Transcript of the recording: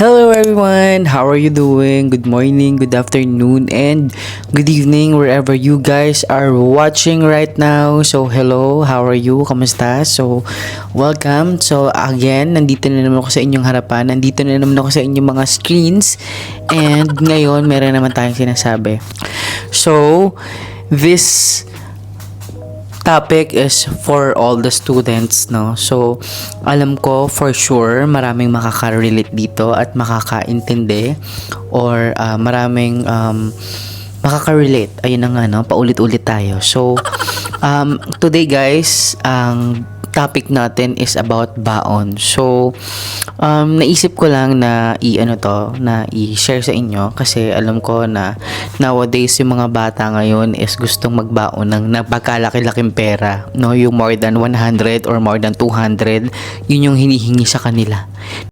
Hello everyone! How are you doing? Good morning, good afternoon, and good evening wherever you guys are watching right now. So hello, how are you? Kamusta? So welcome. So again, nandito na naman ako sa inyong harapan. Nandito na naman ako sa inyong mga screens. And ngayon, meron naman tayong sinasabi. So, this topic is for all the students, no? So, alam ko for sure maraming makaka-relate dito at makakaintindi or maraming makaka-relate. Ayun na nga, no? Paulit-ulit tayo. So, today guys, ang topic natin is about baon. So, naisip ko lang na i-share sa inyo kasi alam ko na nowadays yung mga bata ngayon is gustong magbaon ng napagkalaki-laking pera, no? Yung more than 100 or more than 200, yun yung hinihingi sa kanila.